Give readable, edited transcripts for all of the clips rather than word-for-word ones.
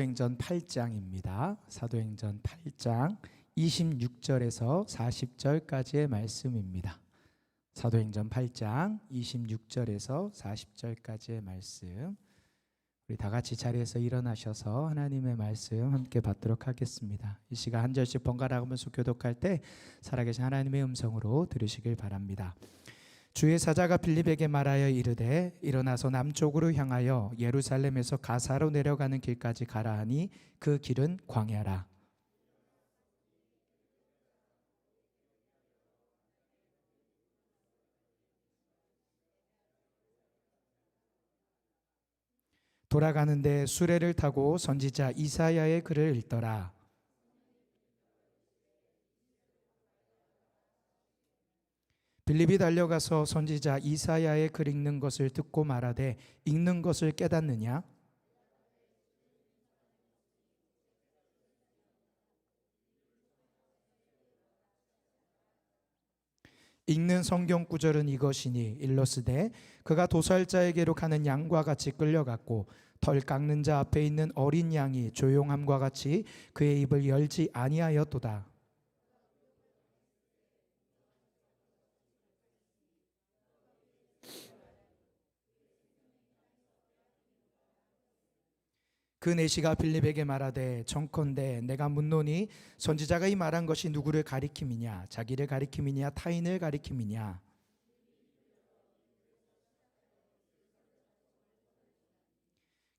사도행전 8장입니다. 사도행전 8장 26절에서 40절까지의 말씀입니다. 사도행전 8장 26절에서 40절까지의 말씀. 우리 다 같이 자리에서 일어나셔서 하나님의 말씀 함께 받도록 하겠습니다. 이 시간 한 절씩 번갈아가면서 교독할 때 살아계신 하나님의 음성으로 들으시길 바랍니다. 주의 사자가 빌립에게 말하여 이르되 일어나서 남쪽으로 향하여 예루살렘에서 가사로 내려가는 길까지 가라 하니 그 길은 광야라. 돌아가는데 수레를 타고 선지자 이사야의 글을 읽더라. 빌립이 달려가서 선지자 이사야의 글 읽는 것을 듣고 말하되 읽는 것을 깨닫느냐? 읽는 성경 구절은 이것이니 일러스되 그가 도살자에게로 가는 양과 같이 끌려갔고 털 깎는 자 앞에 있는 어린 양이 조용함과 같이 그의 입을 열지 아니하였도다. 그 내시가 빌립에게 말하되 청컨대 내가 묻노니 선지자가 이 말한 것이 누구를 가리킴이냐? 자기를 가리킴이냐? 타인을 가리킴이냐?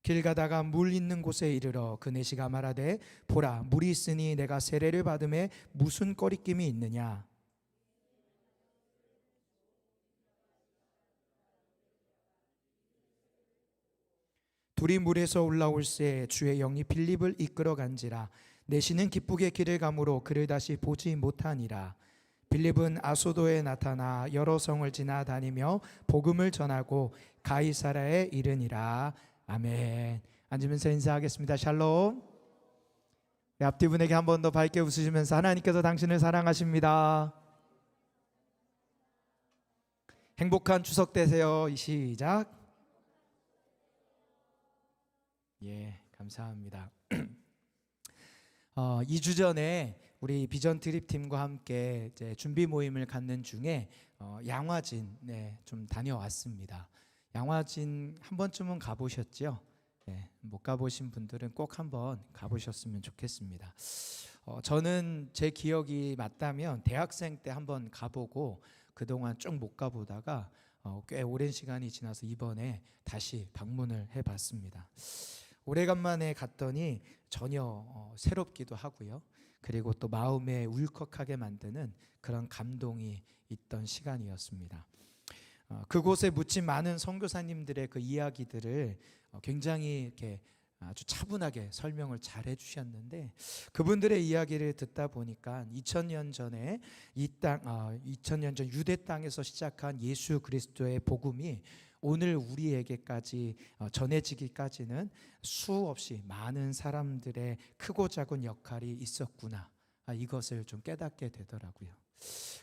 길 가다가 물 있는 곳에 이르러 그 내시가 말하되 보라 물이 있으니 내가 세례를 받음에 무슨 꺼리낌이 있느냐? 둘이 물에서 올라올새 주의 영이 빌립을 이끌어 간지라. 내시는 기쁘게 길을 가므로 그를 다시 보지 못하니라. 빌립은 아소도에 나타나 여러 성을 지나다니며 복음을 전하고 가이사라에 이르니라. 아멘. 앉으면서 인사하겠습니다. 샬롬. 앞뒤 분에게 한 번 더 밝게 웃으시면서 하나님께서 당신을 사랑하십니다. 행복한 추석 되세요. 시작. 예, 감사합니다. 2주 전에 우리 비전 트립 팀과 함께 이제 준비 모임을 갖는 중에 양화진 좀 다녀왔습니다. 양화진 한 번쯤은 가보셨죠? 못 가보신 분들은 꼭 한번 가보셨으면 좋겠습니다. 저는 제 기억이 맞다면 대학생 때 한번 가보고 그동안 쭉 못 가보다가 꽤 오랜 시간이 지나서 이번에 다시 방문을 해봤습니다. 오래간만에 갔더니 전혀 새롭기도 하고요. 그리고 또 마음에 울컥하게 만드는 그런 감동이 있던 시간이었습니다. 그곳에 묻힌 많은 선교사님들의 그 이야기들을 굉장히 이렇게 아주 차분하게 설명을 잘 해주셨는데 그분들의 이야기를 듣다 보니까 2000년 전에 2000년 전 유대 땅에서 시작한 예수 그리스도의 복음이 오늘 우리에게까지 전해지기까지는 수없이 많은 사람들의 크고 작은 역할이 있었구나. 이것을 좀 깨닫게 되더라고요.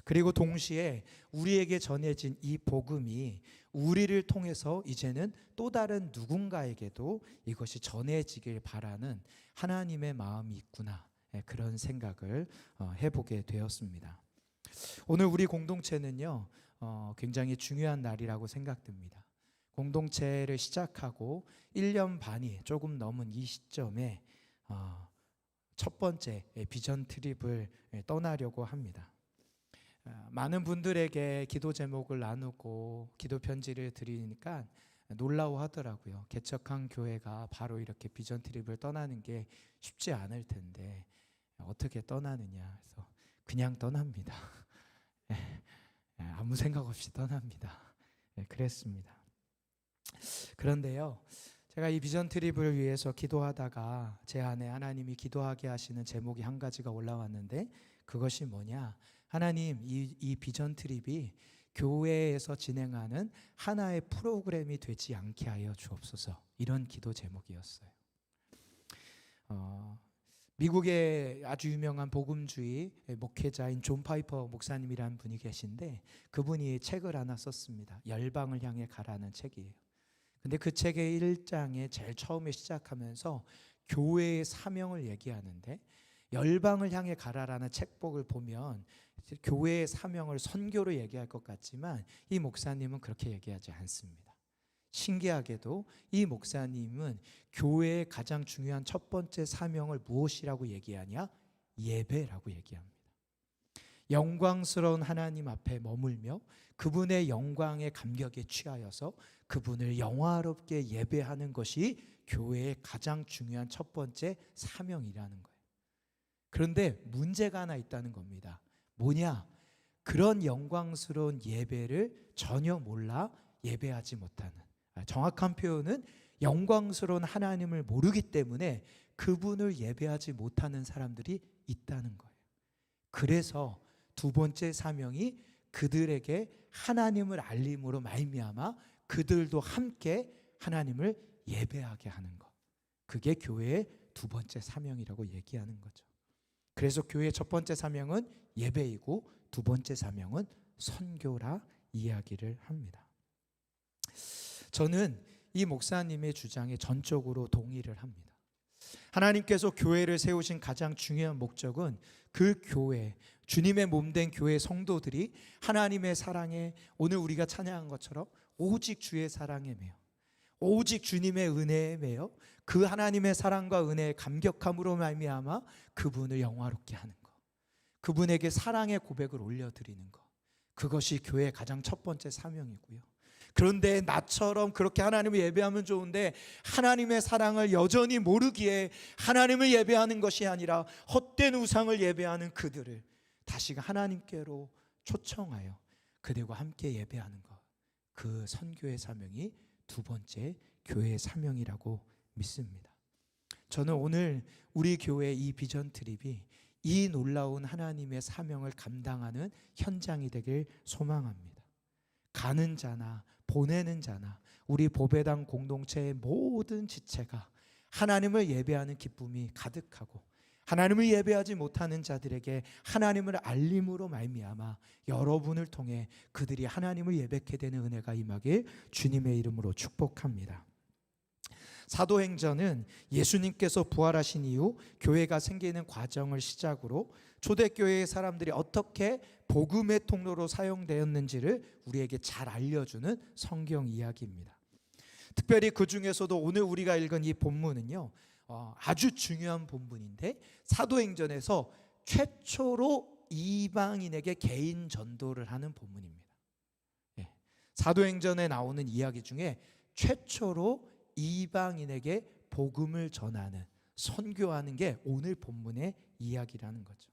그리고 동시에 우리에게 전해진 이 복음이 우리를 통해서 이제는 또 다른 누군가에게도 이것이 전해지길 바라는 하나님의 마음이 있구나. 그런 생각을 해보게 되었습니다. 오늘 우리 공동체는요 굉장히 중요한 날이라고 생각됩니다. 공동체를 시작하고 1년 반이 조금 넘은 이 시점에 첫 번째 비전 트립을 떠나려고 합니다. 많은 분들에게 기도 제목을 나누고 기도 편지를 드리니까 놀라워하더라고요. 개척한 교회가 바로 이렇게 비전 트립을 떠나는 게 쉽지 않을 텐데 어떻게 떠나느냐 해서 그냥 떠납니다. 아무 생각 없이 떠납니다. 그랬습니다. 그런데요, 제가 이 비전 트립을 위해서 기도하다가 제 안에 하나님이 기도하게 하시는 제목이 한 가지가 올라왔는데 그것이 뭐냐? 하나님, 이 비전 트립이 교회에서 진행하는 하나의 프로그램이 되지 않게 하여 주옵소서. 이런 기도 제목이었어요. 미국의 아주 유명한 복음주의 목회자인 존 파이퍼 목사님이라는 분이 계신데 그분이 책을 하나 썼습니다. 열방을 향해 가라는 책이에요. 근데 그 책의 1장에 제일 처음에 시작하면서 교회의 사명을 얘기하는데, 열방을 향해 가라라는 책복을 보면 교회의 사명을 선교로 얘기할 것 같지만 이 목사님은 그렇게 얘기하지 않습니다. 신기하게도 이 목사님은 교회의 가장 중요한 첫 번째 사명을 무엇이라고 얘기하냐? 예배라고 얘기합니다. 영광스러운 하나님 앞에 머물며 그분의 영광의 감격에 취하여서 그분을 영화롭게 예배하는 것이 교회의 가장 중요한 첫 번째 사명이라는 거예요. 그런데 문제가 하나 있다는 겁니다. 뭐냐? 그런 영광스러운 예배를 전혀 몰라 예배하지 못하는, 정확한 표현은 영광스러운 하나님을 모르기 때문에 그분을 예배하지 못하는 사람들이 있다는 거예요. 그래서 두 번째 사명이 그들에게 하나님을 알림으로 말미암아 그들도 함께 하나님을 예배하게 하는 것, 그게 교회의 두 번째 사명이라고 얘기하는 거죠. 그래서 교회의 첫 번째 사명은 예배이고 두 번째 사명은 선교라 이야기를 합니다. 저는 이 목사님의 주장에 전적으로 동의를 합니다. 하나님께서 교회를 세우신 가장 중요한 목적은 그 교회, 주님의 몸된 교회 성도들이 하나님의 사랑에, 오늘 우리가 찬양한 것처럼 오직 주의 사랑에 매여, 오직 주님의 은혜에 매여 그 하나님의 사랑과 은혜에 감격함으로 말미암아 그분을 영화롭게 하는 것, 그분에게 사랑의 고백을 올려드리는 것, 그것이 교회의 가장 첫 번째 사명이고요. 그런데 나처럼 그렇게 하나님을 예배하면 좋은데 하나님의 사랑을 여전히 모르기에 하나님을 예배하는 것이 아니라 헛된 우상을 예배하는 그들을 다시금 하나님께로 초청하여 그들과 함께 예배하는 것, 그 선교의 사명이 두 번째 교회의 사명이라고 믿습니다. 저는 오늘 우리 교회 이 비전 트립이 이 놀라운 하나님의 사명을 감당하는 현장이 되길 소망합니다. 가는 자나 보내는 자나 우리 보배당 공동체의 모든 지체가 하나님을 예배하는 기쁨이 가득하고 하나님을 예배하지 못하는 자들에게 하나님을 알림으로 말미암아 여러분을 통해 그들이 하나님을 예배하게 되는 은혜가 임하길 주님의 이름으로 축복합니다. 사도행전은 예수님께서 부활하신 이후 교회가 생기는 과정을 시작으로 초대교회의 사람들이 어떻게 복음의 통로로 사용되었는지를 우리에게 잘 알려주는 성경 이야기입니다. 특별히 그 중에서도 오늘 우리가 읽은 이 본문은요, 아주 중요한 본문인데 사도행전에서 최초로 이방인에게 개인 전도를 하는 본문입니다. 사도행전에 나오는 이야기 중에 최초로 이방인에게 복음을 전하는, 선교하는 게 오늘 본문의 이야기라는 거죠.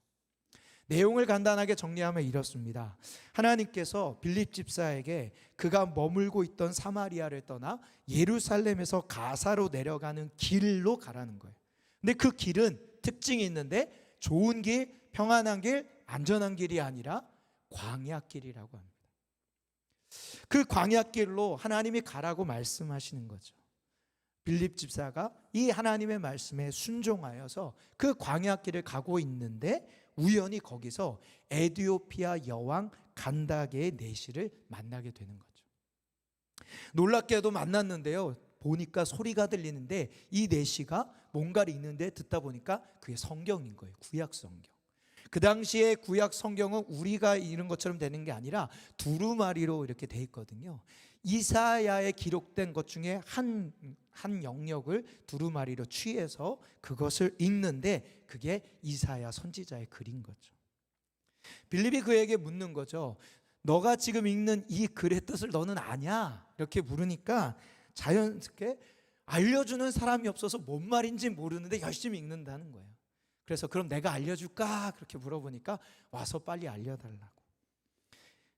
내용을 간단하게 정리하면 이렇습니다. 하나님께서 빌립 집사에게 그가 머물고 있던 사마리아를 떠나 예루살렘에서 가사로 내려가는 길로 가라는 거예요. 근데 그 길은 특징이 있는데 좋은 길, 평안한 길, 안전한 길이 아니라 광야길이라고 합니다. 그 광야길로 하나님이 가라고 말씀하시는 거죠. 빌립 집사가 이 하나님의 말씀에 순종하여서 그 광야길을 가고 있는데 우연히 거기서 에티오피아 여왕 간다게의 내시를 만나게 되는 거죠. 놀랍게도 만났는데요, 보니까 소리가 들리는데 이 내시가 뭔가를 읽는데 듣다 보니까 그게 성경인 거예요. 구약 성경. 그 당시에 구약 성경은 우리가 읽는 것처럼 되는 게 아니라 두루마리로 이렇게 돼 있거든요. 이사야에 기록된 것 중에 한 영역을 두루마리로 취해서 그것을 읽는데 그게 이사야 선지자의 글인 거죠. 빌립이 그에게 묻는 거죠. 너가 지금 읽는 이 글의 뜻을 너는 아냐? 이렇게 물으니까 자연스럽게 알려주는 사람이 없어서 뭔 말인지 모르는데 열심히 읽는다는 거예요. 그래서 그럼 내가 알려줄까? 그렇게 물어보니까 와서 빨리 알려달라고.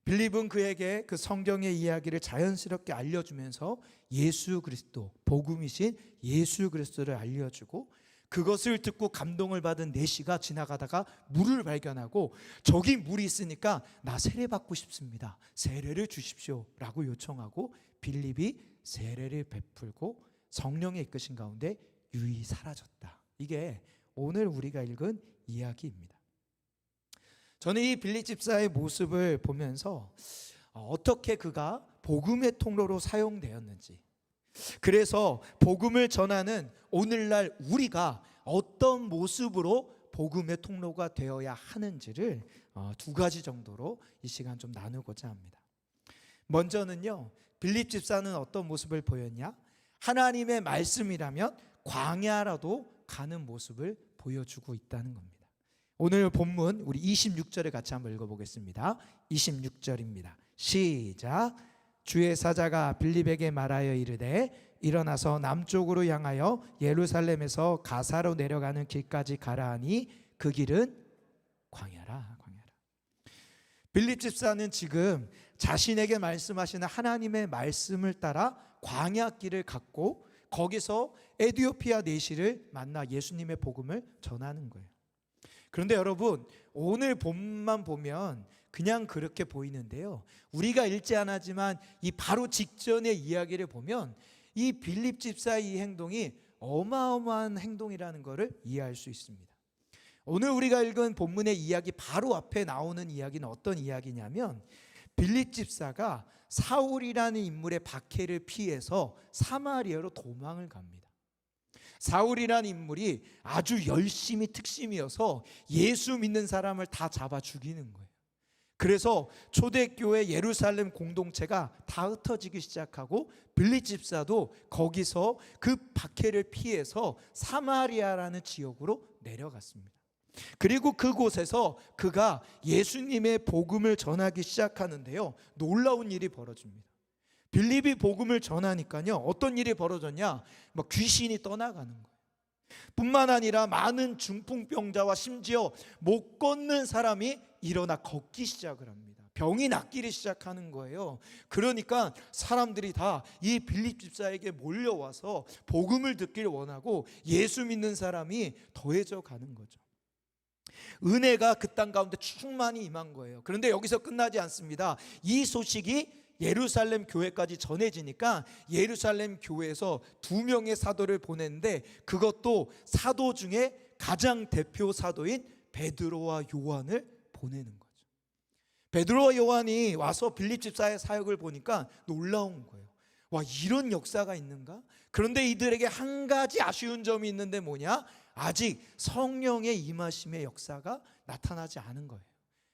빌립은 그에게 그 성경의 이야기를 자연스럽게 알려주면서 예수 그리스도, 복음이신 예수 그리스도를 알려주고 그것을 듣고 감동을 받은 내시가 지나가다가 물을 발견하고 저기 물이 있으니까 나 세례받고 싶습니다. 세례를 주십시오 라고 요청하고 빌립이 세례를 베풀고 성령의 이끄신 가운데 유이 사라졌다. 이게 오늘 우리가 읽은 이야기입니다. 저는 이 빌립 집사의 모습을 보면서 어떻게 그가 복음의 통로로 사용되었는지, 그래서 복음을 전하는 오늘날 우리가 어떤 모습으로 복음의 통로가 되어야 하는지를 두 가지 정도로 이 시간 좀 나누고자 합니다. 먼저는요, 빌립 집사는 어떤 모습을 보였냐? 하나님의 말씀이라면 광야라도 가는 모습을 보여주고 있다는 겁니다. 오늘 본문 우리 26절에 같이 한번 읽어보겠습니다. 26절입니다. 시작. 주의 사자가 빌립에게 말하여 이르되 일어나서 남쪽으로 향하여 예루살렘에서 가사로 내려가는 길까지 가라 하니 그 길은 광야라. 빌립 집사는 지금 자신에게 말씀하시는 하나님의 말씀을 따라 광야길을 갔고 거기서 에디오피아 내시를 만나 예수님의 복음을 전하는 거예요. 그런데 여러분, 오늘 본만 보면 그냥 그렇게 보이는데요, 우리가 읽지 않았지만 이 바로 직전의 이야기를 보면 이 빌립 집사의 이 행동이 어마어마한 행동이라는 것을 이해할 수 있습니다. 오늘 우리가 읽은 본문의 이야기 바로 앞에 나오는 이야기는 어떤 이야기냐면, 빌립 집사가 사울이라는 인물의 박해를 피해서 사마리아로 도망을 갑니다. 사울이라는 인물이 아주 열심히 특심이어서 예수 믿는 사람을 다 잡아 죽이는 거예요. 그래서 초대교회 예루살렘 공동체가 다 흩어지기 시작하고 빌립 집사도 거기서 그 박해를 피해서 사마리아라는 지역으로 내려갔습니다. 그리고 그곳에서 그가 예수님의 복음을 전하기 시작하는데요, 놀라운 일이 벌어집니다. 빌립이 복음을 전하니까요, 어떤 일이 벌어졌냐? 막 귀신이 떠나가는 거예요. 뿐만 아니라 많은 중풍병자와 심지어 못 걷는 사람이 일어나 걷기 시작을 합니다. 병이 낫기를 시작하는 거예요. 그러니까 사람들이 다 이 빌립 집사에게 몰려와서 복음을 듣길 원하고 예수 믿는 사람이 더해져 가는 거죠. 은혜가 그 땅 가운데 충만히 임한 거예요. 그런데 여기서 끝나지 않습니다. 이 소식이 예루살렘 교회까지 전해지니까 예루살렘 교회에서 2명의 사도를 보냈는데, 그것도 사도 중에 가장 대표 사도인 베드로와 요한을 보내는 거죠. 베드로와 요한이 와서 빌립 집사의 사역을 보니까 놀라운 거예요. 와, 이런 역사가 있는가? 그런데 이들에게 한 가지 아쉬운 점이 있는데 뭐냐? 아직 성령의 임하심의 역사가 나타나지 않은 거예요.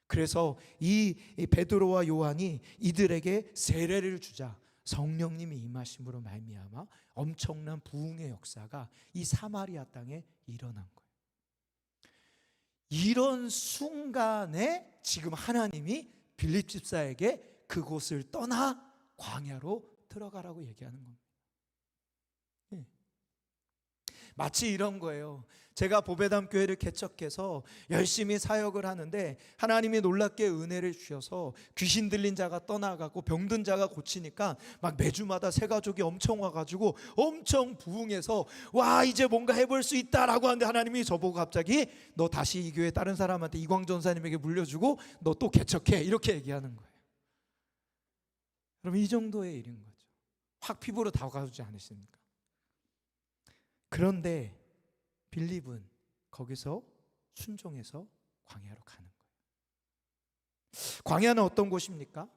그래서 이 베드로와 요한이 이들에게 세례를 주자 성령님이 임하심으로 말미암아 엄청난 부흥의 역사가 이 사마리아 땅에 일어난 거예요. 이런 순간에 지금 하나님이 빌립 집사에게 그곳을 떠나 광야로 들어가라고 얘기하는 겁니다. 마치 이런 거예요. 제가 보배담 교회를 개척해서 열심히 사역을 하는데 하나님이 놀랍게 은혜를 주셔서 귀신 들린 자가 떠나가고 병든 자가 고치니까 막 매주마다 새 가족이 엄청 와가지고 엄청 부흥해서 와, 이제 뭔가 해볼 수 있다라고 하는데 하나님이 저보고 갑자기 너 다시 이 교회 다른 사람한테 이광전 사님에게 물려주고 너 또 개척해, 이렇게 얘기하는 거예요. 그럼 이 정도의 일인 거죠. 확 피부로 다가오지 않으십니까? 그런데 빌립은 거기서 순종해서 광야로 가는 거예요. 광야는 어떤 곳입니까?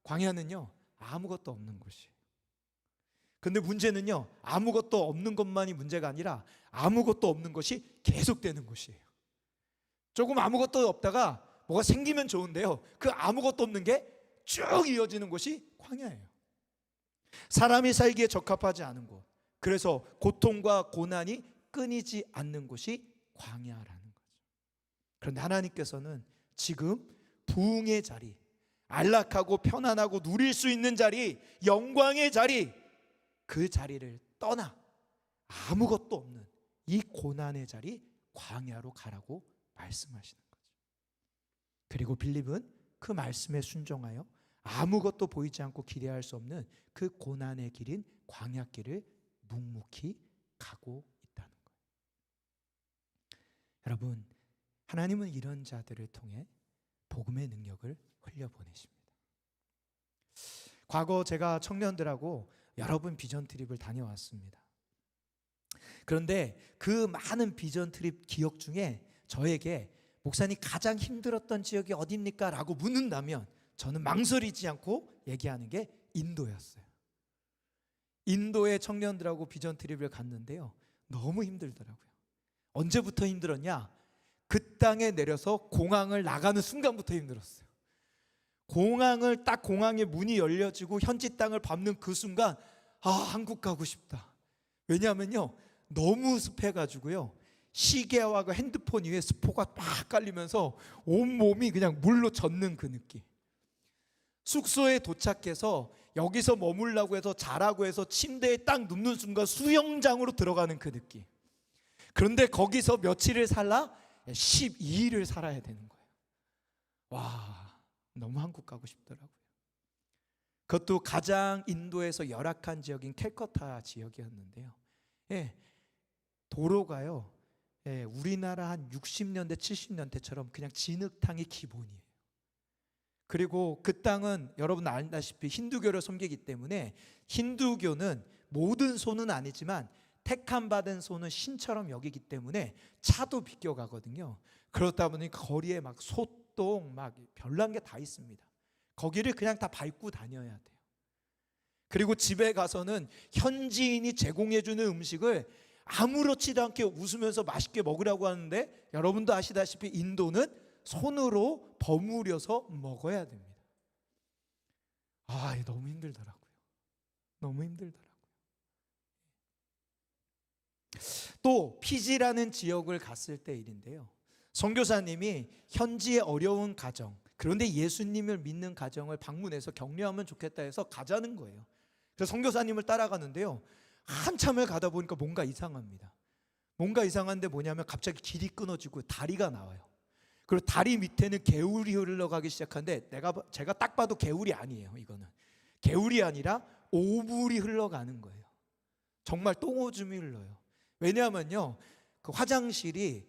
광야는요, 아무것도 없는 곳이에요. 근데 문제는요, 아무것도 없는 것만이 문제가 아니라 아무것도 없는 것이 계속되는 곳이에요. 조금 아무것도 없다가 뭐가 생기면 좋은데요, 그 아무것도 없는 게 쭉 이어지는 곳이 광야예요. 사람이 살기에 적합하지 않은 곳, 그래서 고통과 고난이 끊이지 않는 곳이 광야라는 거죠. 그런데 하나님께서는 지금 부흥의 자리, 안락하고 편안하고 누릴 수 있는 자리, 영광의 자리, 그 자리를 떠나 아무것도 없는 이 고난의 자리 광야로 가라고 말씀하시는 거죠. 그리고 빌립은 그 말씀에 순종하여 아무것도 보이지 않고 기대할 수 없는 그 고난의 길인 광야길을 묵묵히 가고 있다는 거예요. 여러분, 하나님은 이런 자들을 통해 복음의 능력을 흘려보내십니다. 과거 제가 청년들하고 여러 번 비전 트립을 다녀왔습니다. 그런데 그 많은 비전 트립 기억 중에 저에게 목사님 가장 힘들었던 지역이 어디입니까? 라고 묻는다면 저는 망설이지 않고 얘기하는 게 인도였어요. 인도의 청년들하고 비전 트립을 갔는데요, 너무 힘들더라고요. 언제부터 힘들었냐? 그 땅에 내려서 공항을 나가는 순간부터 힘들었어요. 공항의 문이 열려지고 현지 땅을 밟는 그 순간, 한국 가고 싶다. 왜냐하면요, 너무 습해가지고요, 시계와 그 핸드폰 위에 스포가 막 깔리면서 온몸이 그냥 물로 젖는 그 느낌. 숙소에 도착해서 여기서 머물라고 해서 자라고 해서 침대에 딱 눕는 순간 수영장으로 들어가는 그 느낌. 그런데 거기서 며칠을 살라? 12일을 살아야 되는 거예요. 와, 너무 한국 가고 싶더라고요. 그것도 가장 인도에서 열악한 지역인 캘커타 지역이었는데요. 도로가요, 우리나라 한 60년대 70년대처럼 그냥 진흙탕이 기본이에요. 그리고 그 땅은 여러분 알다시피 힌두교를 섬기기 때문에, 힌두교는 모든 소는 아니지만 택함 받은 소는 신처럼 여기기 때문에 차도 비껴가거든요. 그렇다 보니 거리에 막 소똥 막 별난 게 다 있습니다. 거기를 그냥 다 밟고 다녀야 돼요. 그리고 집에 가서는 현지인이 제공해주는 음식을 아무렇지도 않게 웃으면서 맛있게 먹으라고 하는데, 여러분도 아시다시피 인도는 손으로 버무려서 먹어야 됩니다. 너무 힘들더라고요. 너무 힘들더라고요. 또 피지라는 지역을 갔을 때 일인데요, 선교사님이 현지의 어려운 가정, 그런데 예수님을 믿는 가정을 방문해서 격려하면 좋겠다 해서 가자는 거예요. 그래서 선교사님을 따라가는데요, 한참을 가다 보니까 뭔가 이상합니다. 뭔가 이상한데 뭐냐면 갑자기 길이 끊어지고 다리가 나와요. 그리고 다리 밑에는 개울이 흘러가기 시작하는데, 제가 딱 봐도 개울이 아니에요. 이거는 개울이 아니라 오물이 흘러가는 거예요. 정말 똥오줌이 흘러요. 왜냐하면요, 그 화장실이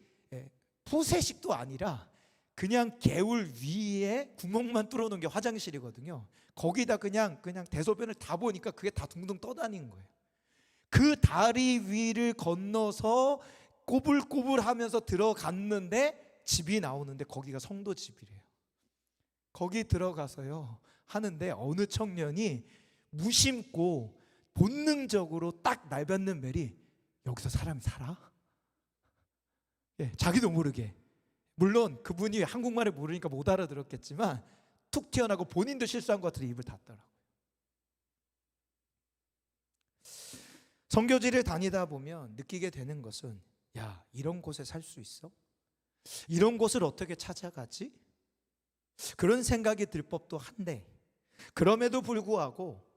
푸세식도 아니라 그냥 개울 위에 구멍만 뚫어놓은 게 화장실이거든요. 거기다 그냥 대소변을 다 보니까 그게 다 둥둥 떠다니는 거예요. 그 다리 위를 건너서 꼬불꼬불하면서 들어갔는데 집이 나오는데 거기가 성도 집이래요. 거기 들어가서요 하는데, 어느 청년이 무심코 본능적으로 딱 날뱉는 말이, 여기서 사람이 살아? 자기도 모르게, 물론 그분이 한국말을 모르니까 못 알아들었겠지만 툭 튀어나오고 본인도 실수한 것 같아서 입을 닫더라고요. 선교지를 다니다 보면 느끼게 되는 것은, 이런 곳에 살 수 있어? 이런 곳을 어떻게 찾아가지? 그런 생각이 들 법도 한데, 그럼에도 불구하고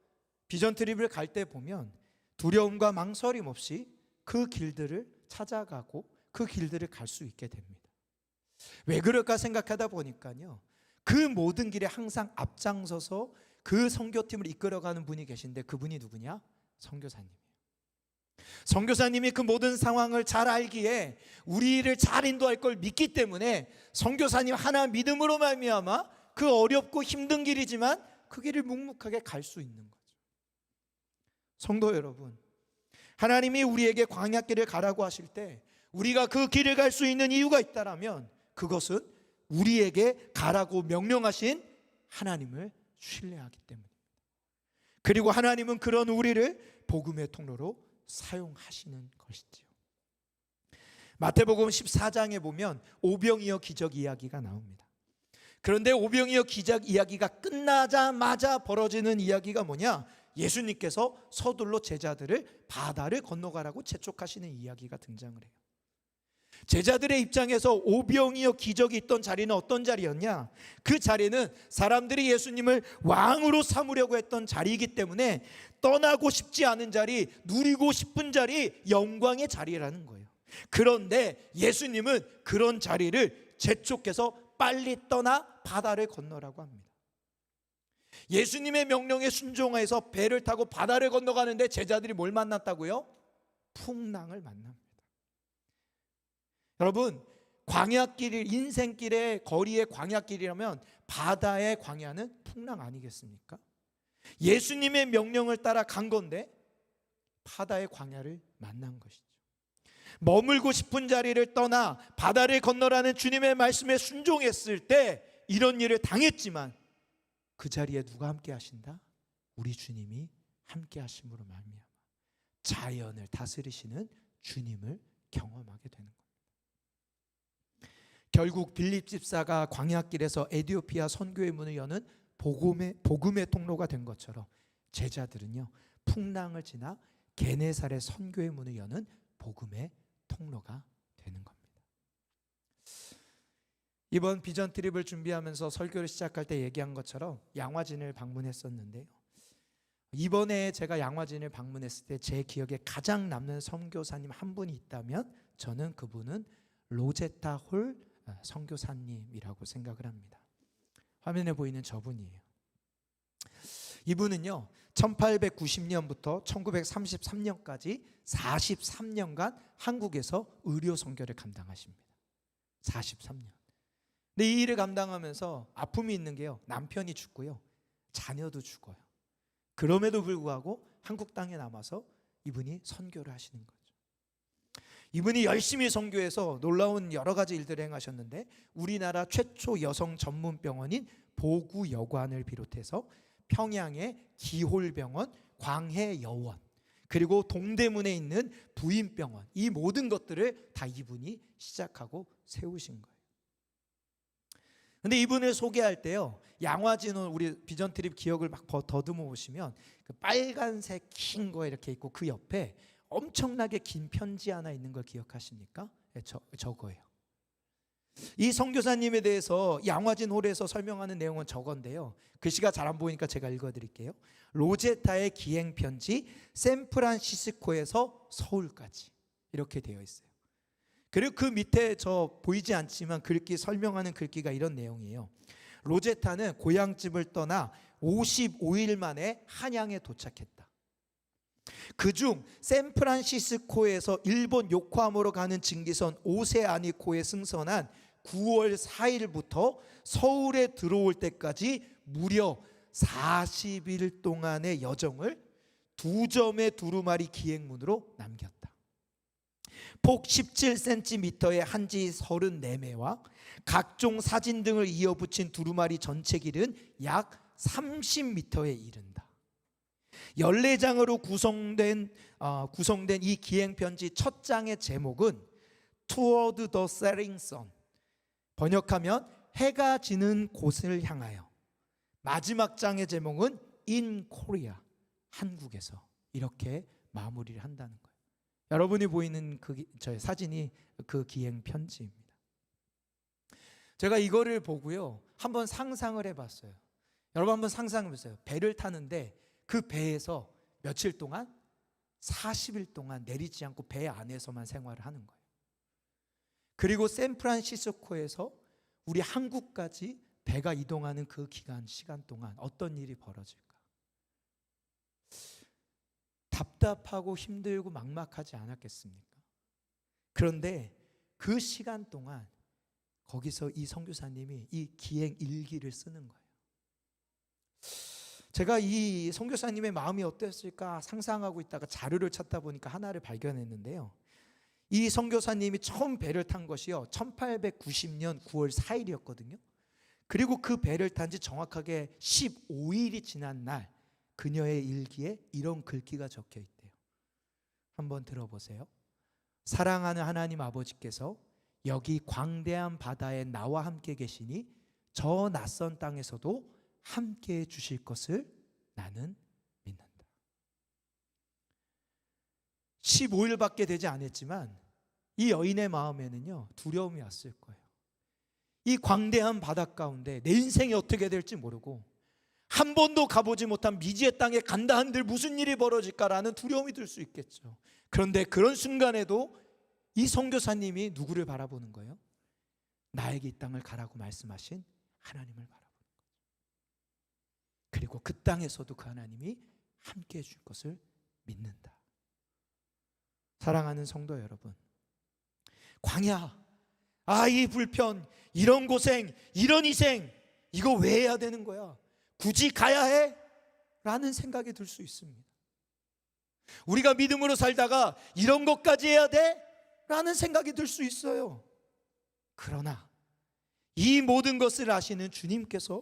비전 트립을 갈 때 보면 두려움과 망설임 없이 그 길들을 찾아가고 그 길들을 갈 수 있게 됩니다. 왜 그럴까 생각하다 보니까요, 그 모든 길에 항상 앞장서서 그 선교팀을 이끌어가는 분이 계신데, 그분이 누구냐? 선교사님이에요. 선교사님이 그 모든 상황을 잘 알기에 우리를 잘 인도할 걸 믿기 때문에 선교사님 하나 믿음으로 말미암아 그 어렵고 힘든 길이지만 그 길을 묵묵하게 갈 수 있는 거죠. 성도 여러분, 하나님이 우리에게 광야길을 가라고 하실 때 우리가 그 길을 갈 수 있는 이유가 있다라면, 그것은 우리에게 가라고 명령하신 하나님을 신뢰하기 때문입니다. 그리고 하나님은 그런 우리를 복음의 통로로 사용하시는 것이지요. 마태복음 14장에 보면 오병이어 기적 이야기가 나옵니다. 그런데 오병이어 기적 이야기가 끝나자마자 벌어지는 이야기가 뭐냐? 예수님께서 서둘러 제자들을 바다를 건너가라고 재촉하시는 이야기가 등장을 해요. 제자들의 입장에서 오병이어 기적이 있던 자리는 어떤 자리였냐? 그 자리는 사람들이 예수님을 왕으로 삼으려고 했던 자리이기 때문에 떠나고 싶지 않은 자리, 누리고 싶은 자리, 영광의 자리라는 거예요. 그런데 예수님은 그런 자리를 재촉해서 빨리 떠나 바다를 건너라고 합니다. 예수님의 명령에 순종해서 배를 타고 바다를 건너가는데 제자들이 뭘 만났다고요? 풍랑을 만납니다. 여러분, 광야길, 인생길의 거리의 광야길이라면 바다의 광야는 풍랑 아니겠습니까? 예수님의 명령을 따라 간 건데 바다의 광야를 만난 것이죠. 머물고 싶은 자리를 떠나 바다를 건너라는 주님의 말씀에 순종했을 때 이런 일을 당했지만, 그 자리에 누가 함께 하신다? 우리 주님이 함께 하심으로 말미암아 자연을 다스리시는 주님을 경험하게 되는 겁니다. 결국 빌립 집사가 광야길에서 에티오피아 선교의 문을 여는 복음의 통로가 된 것처럼 제자들은요, 풍랑을 지나 게네사렛 선교의 문을 여는 복음의 통로가 되는 겁니다. 이번 비전 트립을 준비하면서 설교를 시작할 때 얘기한 것처럼 양화진을 방문했었는데요, 이번에 제가 양화진을 방문했을 때 제 기억에 가장 남는 선교사님 한 분이 있다면 저는 그분은 로제타 홀 선교사님이라고 생각을 합니다. 화면에 보이는 저분이에요. 이분은요, 1890년부터 1933년까지 43년간 한국에서 의료 선교를 감당하십니다. 43년. 근데 이 일을 감당하면서 아픔이 있는 게요, 남편이 죽고요, 자녀도 죽어요. 그럼에도 불구하고 한국 땅에 남아서 이분이 선교를 하시는 거죠. 이분이 열심히 선교해서 놀라운 여러 가지 일들을 행하셨는데, 우리나라 최초 여성 전문 병원인 보구여관을 비롯해서 평양의 기홀병원, 광해여원, 그리고 동대문에 있는 부인병원, 이 모든 것들을 다 이분이 시작하고 세우신 거예요. 근데 이분을 소개할 때요, 양화진은 우리 비전 트립 기억을 막 더듬어 보시면 그 빨간색 긴 거 이렇게 있고 그 옆에 엄청나게 긴 편지 하나 있는 걸 기억하십니까? 저거예요. 이 선교사님에 대해서 양화진 홀에서 설명하는 내용은 저건데요, 글씨가 잘 안 보이니까 제가 읽어드릴게요. 로제타의 기행 편지, 샌프란시스코에서 서울까지, 이렇게 되어 있어요. 그리고 그 밑에 저 보이지 않지만 글귀 설명하는 글귀가 이런 내용이에요. 로제타는 고향집을 떠나 55일 만에 한양에 도착했다. 그중 샌프란시스코에서 일본 요코하마로 가는 증기선 오세아니코에 승선한 9월 4일부터 서울에 들어올 때까지 무려 40일 동안의 여정을 2점의 두루마리 기행문으로 남겼다. 폭 17cm의 한지 34매와 각종 사진 등을 이어붙인 두루마리 전체 길은 약 30m에 이른다. 14장으로 구성된 이 기행편지 첫 장의 제목은 Toward the Setting Sun, 번역하면 해가 지는 곳을 향하여, 마지막 장의 제목은 In Korea, 한국에서, 이렇게 마무리를 한다는 거예요. 여러분이 보이는 저 사진이 그 기행 편지입니다. 제가 이거를 보고요, 한번 상상을 해봤어요. 여러분 한번 상상해보세요. 배를 타는데 그 배에서 며칠 동안, 40일 동안 내리지 않고 배 안에서만 생활을 하는 거예요. 그리고 샌프란시스코에서 우리 한국까지 배가 이동하는 그 시간 동안 어떤 일이 벌어질까? 답답하고 힘들고 막막하지 않았겠습니까? 그런데 그 시간 동안 거기서 이 선교사님이 이 기행 일기를 쓰는 거예요. 제가 이 선교사님의 마음이 어땠을까 상상하고 있다가 자료를 찾다 보니까 하나를 발견했는데요, 이 선교사님이 처음 배를 탄 것이요 1890년 9월 4일이었거든요 그리고 그 배를 탄 지 정확하게 15일이 지난 날 그녀의 일기에 이런 글귀가 적혀 있대요. 한번 들어보세요. 사랑하는 하나님 아버지께서 여기 광대한 바다에 나와 함께 계시니 저 낯선 땅에서도 함께 해 주실 것을 나는 믿는다. 15일밖에 되지 않았지만 이 여인의 마음에는요 두려움이 왔을 거예요. 이 광대한 바다 가운데 내 인생이 어떻게 될지 모르고 한 번도 가보지 못한 미지의 땅에 간다 한들 무슨 일이 벌어질까라는 두려움이 들 수 있겠죠. 그런데 그런 순간에도 이 선교사님이 누구를 바라보는 거예요? 나에게 이 땅을 가라고 말씀하신 하나님을 바라보는 거예요. 그리고 그 땅에서도 그 하나님이 함께 해줄 것을 믿는다. 사랑하는 성도 여러분, 광야, 이 불편, 이런 고생, 이런 희생, 이거 왜 해야 되는 거야? 굳이 가야 해? 라는 생각이 들 수 있습니다. 우리가 믿음으로 살다가 이런 것까지 해야 돼? 라는 생각이 들 수 있어요. 그러나 이 모든 것을 아시는 주님께서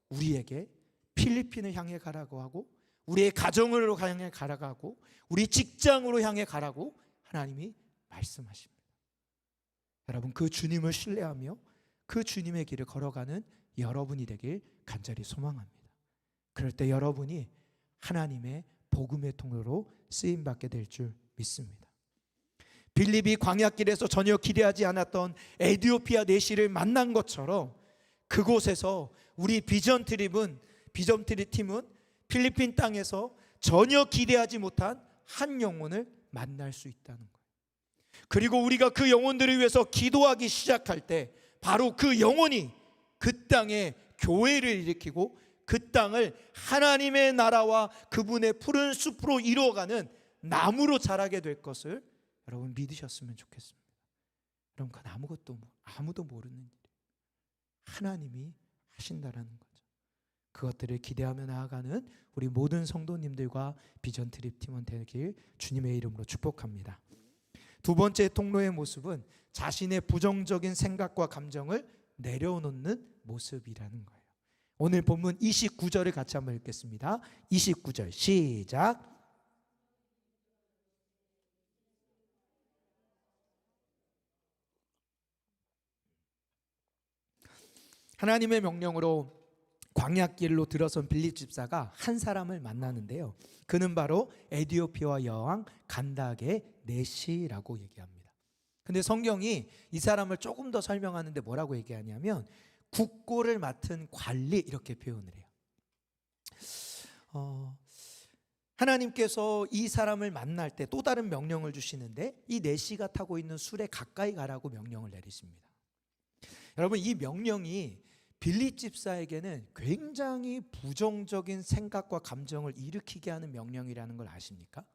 우리에게 필리핀을 향해 가라고 하고 우리의 가정으로 향해 가라고, 우리 직장으로 향해 가라고 하나님이 말씀하십니다. 여러분, 그 주님을 신뢰하며 그 주님의 길을 걸어가는 여러분이 되길 간절히 소망합니다. 그럴 때 여러분이 하나님의 복음의 통로로 쓰임받게 될 줄 믿습니다. 빌립이 광야길에서 전혀 기대하지 않았던 에티오피아 내시를 만난 것처럼 그곳에서 우리 비전 트립 팀은 필리핀 땅에서 전혀 기대하지 못한 한 영혼을 만날 수 있다는 거예요. 그리고 우리가 그 영혼들을 위해서 기도하기 시작할 때 바로 그 영혼이 그 땅에 교회를 일으키고 그 땅을 하나님의 나라와 그분의 푸른 숲으로 이루어가는 나무로 자라게 될 것을 여러분 믿으셨으면 좋겠습니다. 여러분, 그건 아무도 모르는 일이에요. 하나님이 하신다라는 거죠. 그것들을 기대하며 나아가는 우리 모든 성도님들과 비전 트립 팀원 되길 주님의 이름으로 축복합니다. 두 번째 통로의 모습은 자신의 부정적인 생각과 감정을 내려놓는 모습이라는 거예요. 오늘 본문 29절을 같이 한번 읽겠습니다. 29절 시작. 하나님의 명령으로 광야길로 들어선 빌립 집사가 한 사람을 만나는데요. 그는 바로 에티오피아 여왕 간다게 네시라고 얘기합니다. 근데 성경이 이 사람을 조금 더 설명하는데 뭐라고 얘기하냐면 국고를 맡은 관리, 이렇게 표현을 해요. 하나님께서 이 사람을 만날 때 또 다른 명령을 주시는데 이 네시가 타고 있는 술에 가까이 가라고 명령을 내리십니다. 여러분, 이 명령이 빌립 집사에게는 굉장히 부정적인 생각과 감정을 일으키게 하는 명령이라는 걸 아십니까?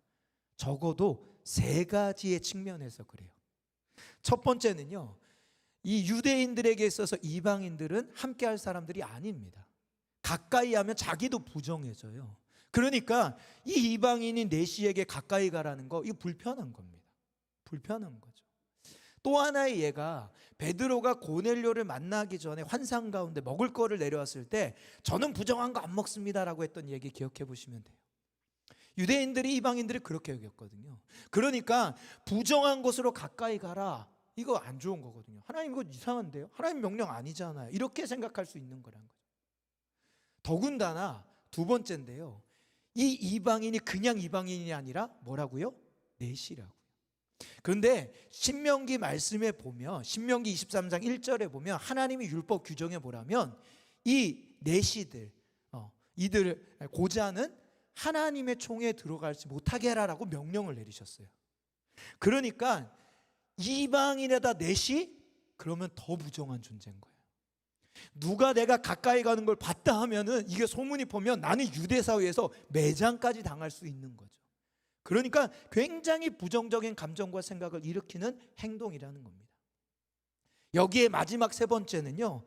적어도 세 가지의 측면에서 그래요. 첫 번째는요, 이 유대인들에게 있어서 이방인들은 함께할 사람들이 아닙니다. 가까이 하면 자기도 부정해져요. 그러니까 이 이방인인 네시에게 가까이 가라는 거, 이거 불편한 겁니다. 불편한 거죠. 또 하나의 예가 베드로가 고넬료를 만나기 전에 환상 가운데 먹을 거를 내려왔을 때 저는 부정한 거 안 먹습니다라고 했던 얘기 기억해 보시면 돼요. 유대인들이 이방인들이 그렇게 여겼거든요. 그러니까 부정한 곳으로 가까이 가라, 이거 안 좋은 거거든요. 하나님 이거 이상한데요? 하나님 명령 아니잖아요. 이렇게 생각할 수 있는 거란 거죠. 더군다나 두 번째인데요, 이 이방인이 그냥 이방인이 아니라 뭐라고요? 네시라고. 그런데 신명기 말씀에 보면, 신명기 23장 1절에 보면 하나님의 율법 규정에 보라면 이 네시들, 이들을 고자는 하나님의 총에 들어가지 못하게 해라라고 명령을 내리셨어요. 그러니까 이방인에다 네시? 그러면 더 부정한 존재인 거예요. 누가 내가 가까이 가는 걸 봤다 하면은 이게 소문이 퍼면 나는 유대 사회에서 매장까지 당할 수 있는 거죠. 그러니까 굉장히 부정적인 감정과 생각을 일으키는 행동이라는 겁니다. 여기에 마지막 세 번째는요,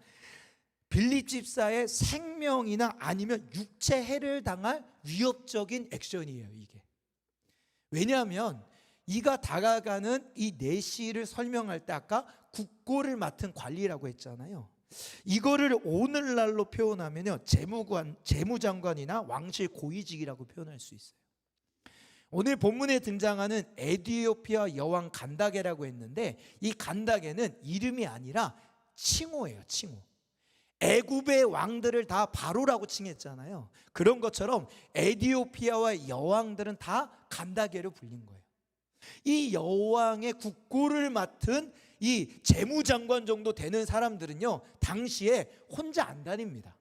빌립 집사의 생명이나 아니면 육체 해를 당할 위협적인 액션이에요, 이게. 왜냐하면 이가 다가가는 이 네시를 설명할 때 아까 국고를 맡은 관리라고 했잖아요. 이거를 오늘날로 표현하면요, 재무장관이나 왕실 고위직이라고 표현할 수 있어요. 오늘 본문에 등장하는 에티오피아 여왕 간다게라고 했는데 이 간다게는 이름이 아니라 칭호예요, 칭호. 애굽의 왕들을 다 바로라고 칭했잖아요. 그런 것처럼 에티오피아와 여왕들은 다 간다게로 불린 거예요. 이 여왕의 국고를 맡은 이 재무장관 정도 되는 사람들은요, 당시에 혼자 안 다닙니다.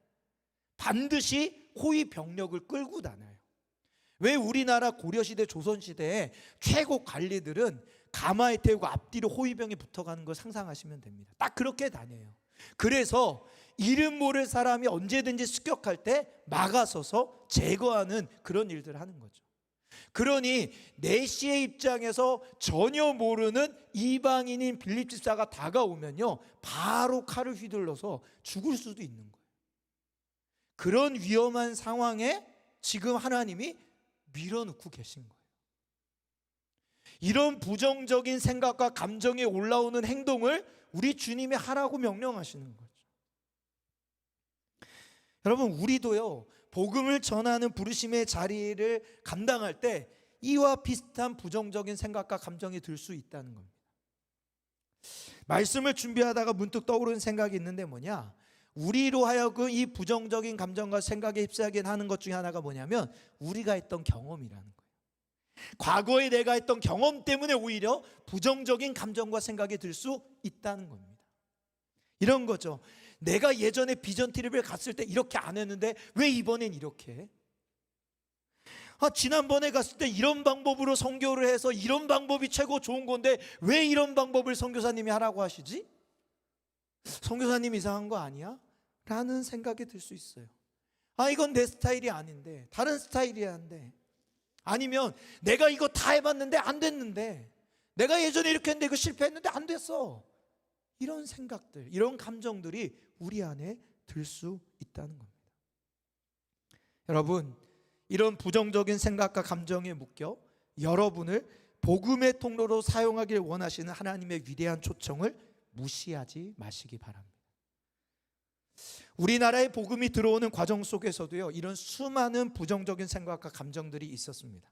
반드시 호위 병력을 끌고 다녀요. 왜 우리나라 고려시대 조선시대에 최고 관리들은 가마에 태우고 앞뒤로 호위병이 붙어가는 걸 상상하시면 됩니다. 딱 그렇게 다녀요. 그래서 이름 모를 사람이 언제든지 습격할 때 막아서서 제거하는 그런 일들을 하는 거죠. 그러니 네시의 입장에서 전혀 모르는 이방인인 빌립 집사가 다가오면요, 바로 칼을 휘둘러서 죽을 수도 있는 거예요. 그런 위험한 상황에 지금 하나님이 밀어넣고 계신 거예요. 이런 부정적인 생각과 감정에 올라오는 행동을 우리 주님이 하라고 명령하시는 거죠. 여러분, 우리도요, 복음을 전하는 부르심의 자리를 감당할 때 이와 비슷한 부정적인 생각과 감정이 들 수 있다는 겁니다. 말씀을 준비하다가 문득 떠오르는 생각이 있는데 뭐냐, 우리로 하여금 이 부정적인 감정과 생각에 휩싸이게 하는 것 중에 하나가 뭐냐면 우리가 했던 경험이라는 거예요. 과거에 내가 했던 경험 때문에 오히려 부정적인 감정과 생각이 들 수 있다는 겁니다. 이런 거죠. 내가 예전에 비전 트립을 갔을 때 이렇게 안 했는데 왜 이번엔 이렇게 해? 지난번에 갔을 때 이런 방법으로 선교를 해서 이런 방법이 최고 좋은 건데 왜 이런 방법을 선교사님이 하라고 하시지? 선교사님 이상한 거 아니야? 라는 생각이 들 수 있어요. 이건 내 스타일이 아닌데, 다른 스타일이야 한데, 아니면 내가 이거 다 해봤는데 안 됐는데, 내가 예전에 이렇게 했는데 이거 실패했는데 안 됐어. 이런 생각들, 이런 감정들이 우리 안에 들 수 있다는 겁니다. 여러분, 이런 부정적인 생각과 감정에 묶여 여러분을 복음의 통로로 사용하길 원하시는 하나님의 위대한 초청을 무시하지 마시기 바랍니다. 우리나라에 복음이 들어오는 과정 속에서도요, 이런 수많은 부정적인 생각과 감정들이 있었습니다.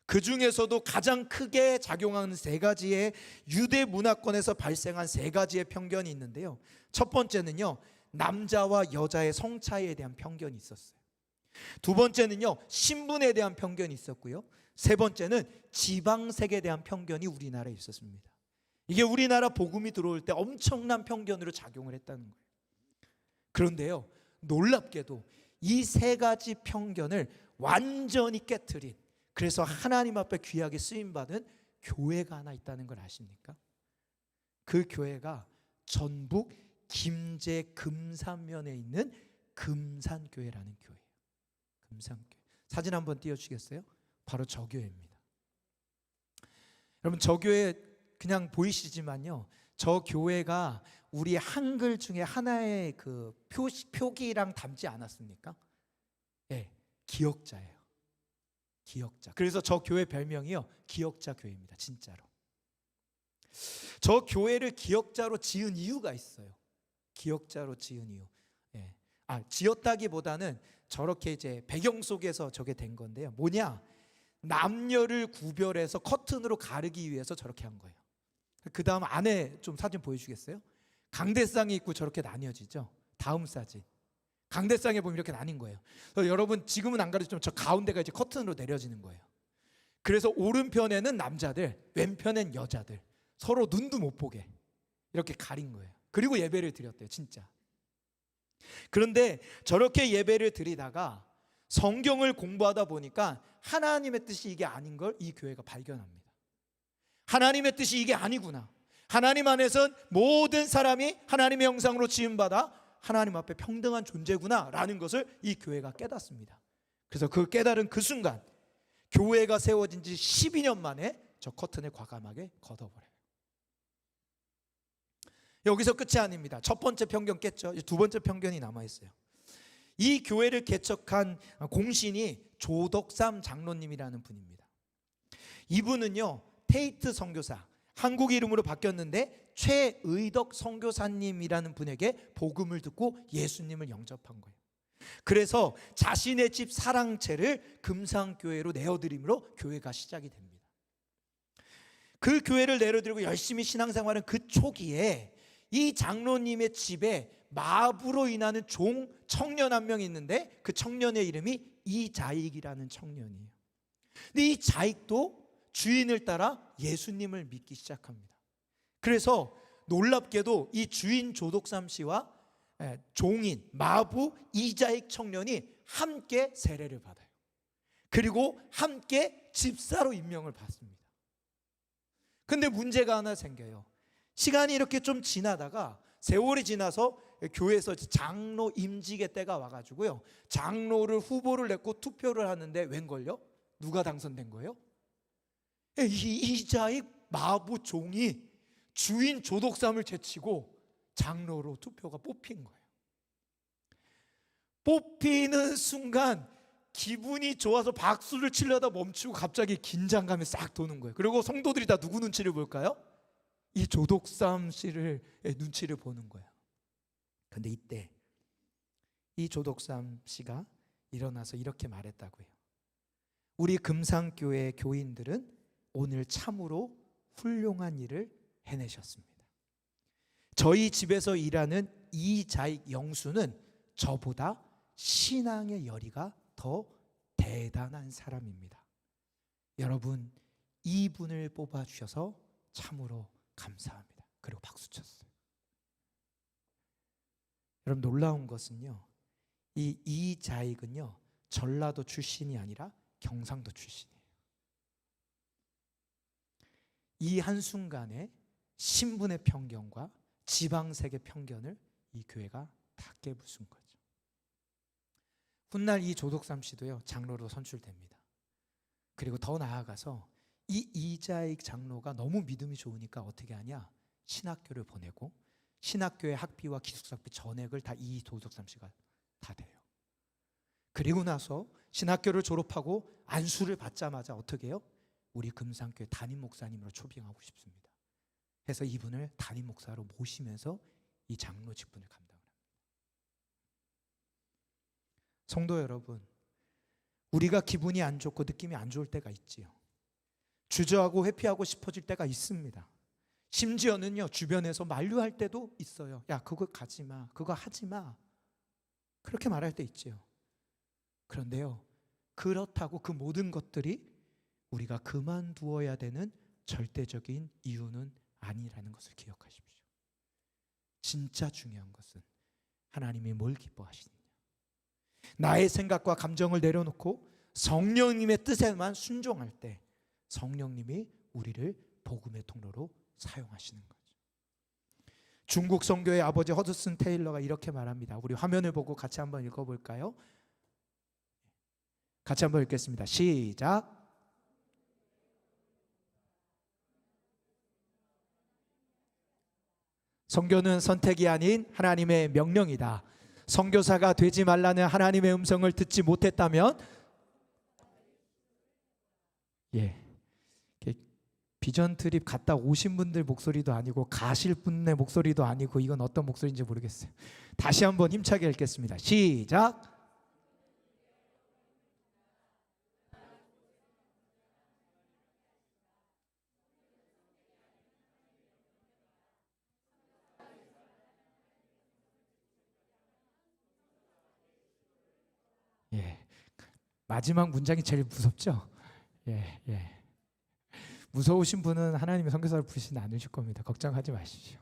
그 중에서도 가장 크게 작용하는 세 가지의 유대 문화권에서 발생한 세 가지의 편견이 있는데요. 첫 번째는요, 남자와 여자의 성차이에 대한 편견이 있었어요. 두 번째는요, 신분에 대한 편견이 있었고요. 세 번째는 지방색에 대한 편견이 우리나라에 있었습니다. 이게 우리나라 복음이 들어올 때 엄청난 편견으로 작용을 했다는 거예요. 그런데요, 놀랍게도 이 세 가지 편견을 완전히 깨트린, 그래서 하나님 앞에 귀하게 쓰임받은 교회가 하나 있다는 걸 아십니까? 그 교회가 전북 김제 금산면에 있는 금산교회라는 교회예요. 금산교회. 사진 한번 띄워주시겠어요? 바로 저 교회입니다. 여러분, 저 교회 그냥 보이시지만요, 저 교회가 우리 한글 중에 하나의 그 표기랑 닮지 않았습니까? 네, 기역자예요. 기역자. 그래서 저 교회 별명이요, 기역자 교회입니다. 진짜로. 저 교회를 기역자로 지은 이유가 있어요. 기역자로 지은 이유. 예. 지었다기보다는 저렇게 이제 배경 속에서 저게 된 건데요. 뭐냐? 남녀를 구별해서 커튼으로 가르기 위해서 저렇게 한 거예요. 그 다음 안에 좀 사진 보여주시겠어요? 강대상이 있고 저렇게 나뉘어지죠. 다음 사진. 강대상에 보면 이렇게 나뉜 거예요. 여러분, 지금은 안 가르치지만 저 가운데가 이제 커튼으로 내려지는 거예요. 그래서 오른편에는 남자들, 왼편엔 여자들, 서로 눈도 못 보게 이렇게 가린 거예요. 그리고 예배를 드렸대요, 진짜. 그런데 저렇게 예배를 드리다가 성경을 공부하다 보니까 하나님의 뜻이 이게 아닌 걸 이 교회가 발견합니다. 하나님의 뜻이 이게 아니구나. 하나님 안에선 모든 사람이 하나님의 형상으로 지음받아 하나님 앞에 평등한 존재구나 라는 것을 이 교회가 깨닫습니다. 그래서 그 깨달은 그 순간 교회가 세워진 지 12년 만에 저 커튼을 과감하게 걷어버려요. 여기서 끝이 아닙니다. 첫 번째 편견 깼죠. 두 번째 편견이 남아있어요. 이 교회를 개척한 공신이 조덕삼 장로님이라는 분입니다. 이분은요, 테이트 선교사, 한국 이름으로 바뀌었는데 최의덕 선교사님이라는 분에게 복음을 듣고 예수님을 영접한 거예요. 그래서 자신의 집 사랑채를 금산교회로 내어드림으로 교회가 시작이 됩니다. 그 교회를 내어드리고 열심히 신앙생활은 그 초기에 이 장로님의 집에 마부로 인하는 청년 한 명 있는데 그 청년의 이름이 이자익이라는 청년이에요. 근데 이 자익도 주인을 따라 예수님을 믿기 시작합니다. 그래서 놀랍게도 이 주인 조덕삼 씨와 종인 마부 이자익 청년이 함께 세례를 받아요. 그리고 함께 집사로 임명을 받습니다. 근데 문제가 하나 생겨요. 시간이 이렇게 좀 지나다가 세월이 지나서 교회에서 장로 임직의 때가 와가지고요, 장로를 후보를 냈고 투표를 하는데 웬걸요? 누가 당선된 거예요? 이자익 마부 종이 주인 조덕삼을 제치고 장로로 투표가 뽑힌 거예요. 뽑히는 순간 기분이 좋아서 박수를 치려다 멈추고 갑자기 긴장감이 싹 도는 거예요. 그리고 성도들이 다 누구 눈치를 볼까요? 이 조덕삼 씨를 눈치를 보는 거예요. 근데 이때 이 조덕삼 씨가 일어나서 이렇게 말했다고요. 우리 금상교회 교인들은 오늘 참으로 훌륭한 일을 해내셨습니다. 저희 집에서 일하는 이자익 영수는 저보다 신앙의 열의가 더 대단한 사람입니다. 여러분, 이분을 뽑아주셔서 참으로 감사합니다. 그리고 박수 쳤어요. 여러분, 놀라운 것은요, 이 이자익은요 전라도 출신이 아니라 경상도 출신이에요. 이 한순간에 신분의 편견과 지방색의 편견을 이 교회가 다 깨부순 거죠. 훗날 이 조덕삼 씨도요 장로로 선출됩니다. 그리고 더 나아가서 이 이자익 장로가 너무 믿음이 좋으니까 어떻게 하냐, 신학교를 보내고 신학교의 학비와 기숙사비 전액을 다 이 조덕삼 씨가 다 돼요. 그리고 나서 신학교를 졸업하고 안수를 받자마자 어떻게 해요? 우리 금상교회 담임 목사님으로 초빙하고 싶습니다. 해서 이분을 담임 목사로 모시면서 이 장로 직분을 감당을 합니다. 성도 여러분, 우리가 기분이 안 좋고 느낌이 안 좋을 때가 있지요. 주저하고 회피하고 싶어질 때가 있습니다. 심지어는요 주변에서 만류할 때도 있어요. 야, 그거 가지 마, 그거 하지 마, 그렇게 말할 때 있지요. 그런데요, 그렇다고 그 모든 것들이 우리가 그만두어야 되는 절대적인 이유는 아니라는 것을 기억하십시오. 진짜 중요한 것은 하나님이 뭘 기뻐하시느냐, 나의 생각과 감정을 내려놓고 성령님의 뜻에만 순종할 때 성령님이 우리를 복음의 통로로 사용하시는 거죠. 중국 선교의 아버지 허드슨 테일러가 이렇게 말합니다. 우리 화면을 보고 같이 한번 읽어볼까요? 같이 한번 읽겠습니다. 시작. 선교는 선택이 아닌 하나님의 명령이다. 선교사가 되지 말라는 하나님의 음성을 듣지 못했다면, 비전 트립 갔다 오신 분들 목소리도 아니고 가실 분의 목소리도 아니고 이건 어떤 목소리인지 모르겠어요. 다시 한번 힘차게 읽겠습니다. 시작. 마지막 문장이 제일 무섭죠? 무서우신 분은 하나님의 선교사를 부르시지 않으실 겁니다. 걱정하지 마십시오.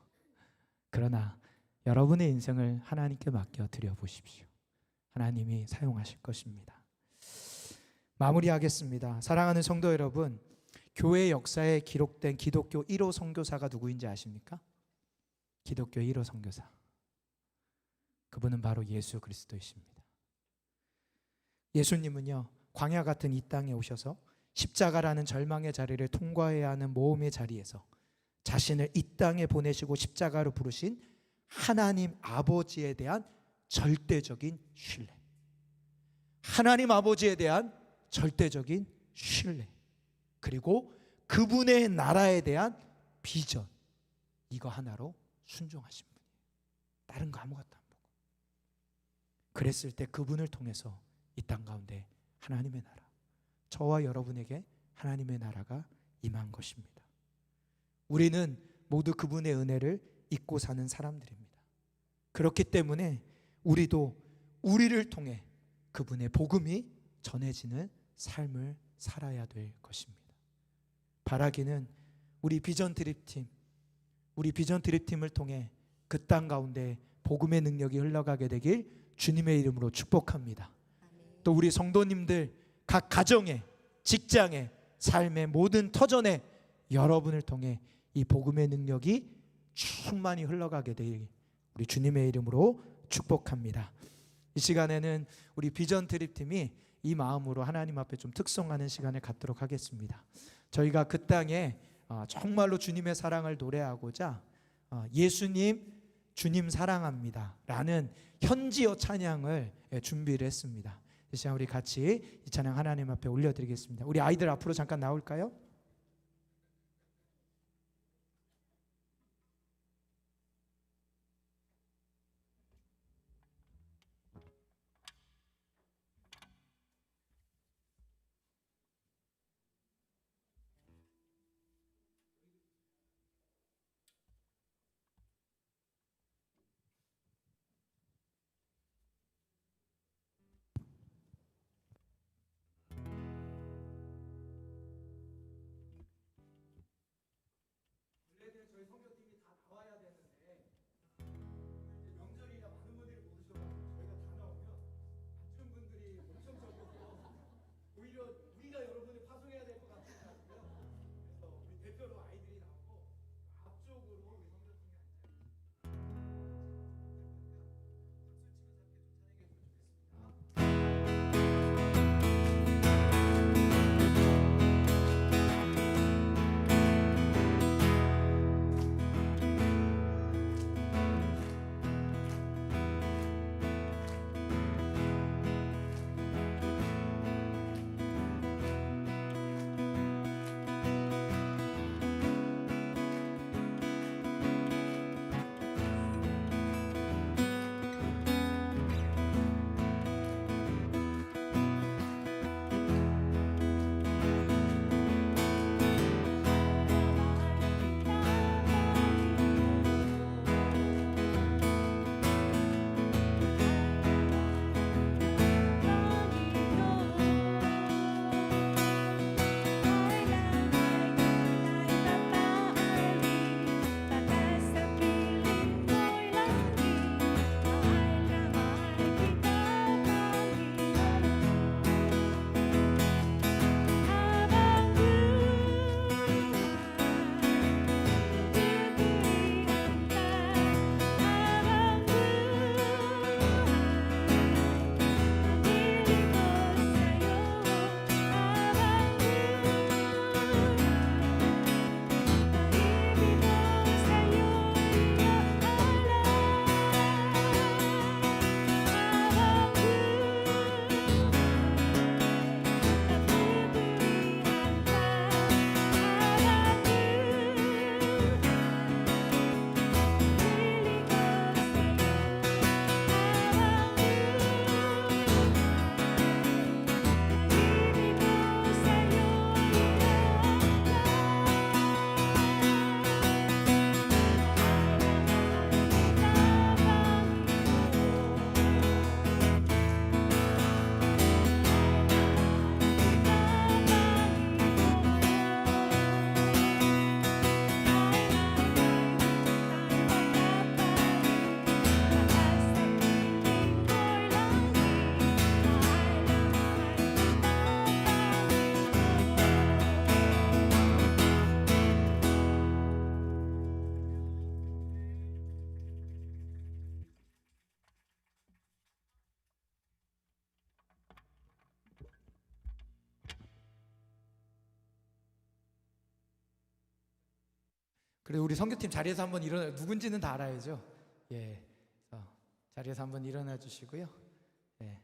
그러나 여러분의 인생을 하나님께 맡겨 드려 보십시오. 하나님이 사용하실 것입니다. 마무리하겠습니다. 사랑하는 성도 여러분, 교회 역사에 기록된 기독교 1호 선교사가 누구인지 아십니까? 기독교 1호 선교사, 그분은 바로 예수 그리스도이십니다. 예수님은요 광야 같은 이 땅에 오셔서 십자가라는 절망의 자리를 통과해야 하는 모험의 자리에서 자신을 이 땅에 보내시고 십자가로 부르신 하나님 아버지에 대한 절대적인 신뢰, 하나님 아버지에 대한 절대적인 신뢰, 그리고 그분의 나라에 대한 비전, 이거 하나로 순종하신 분이에요. 다른 거 아무것도 안 보고. 그랬을 때 그분을 통해서 이 땅 가운데 하나님의 나라, 저와 여러분에게 하나님의 나라가 임한 것입니다. 우리는 모두 그분의 은혜를 잊고 사는 사람들입니다. 그렇기 때문에 우리도 우리를 통해 그분의 복음이 전해지는 삶을 살아야 될 것입니다. 바라기는 우리 비전 드립팀을 통해 그 땅 가운데 복음의 능력이 흘러가게 되길 주님의 이름으로 축복합니다. 또 우리 성도님들 각 가정에, 직장에, 삶의 모든 터전에 여러분을 통해 이 복음의 능력이 충만히 흘러가게 되길 우리 주님의 이름으로 축복합니다. 이 시간에는 우리 비전 드립팀이 이 마음으로 하나님 앞에 좀 특송하는 시간을 갖도록 하겠습니다. 저희가 그 땅에 정말로 주님의 사랑을 노래하고자 예수님 주님 사랑합니다 라는 현지어 찬양을 준비를 했습니다. 이 시간 우리 같이 이 찬양 하나님 앞에 올려드리겠습니다. 우리 아이들 앞으로 잠깐 나올까요? 그리고 우리 선교팀 자리에서 한번 일어나, 누군지는 다 알아야죠. 예, 자리에서 한번 일어나 주시고요. 예,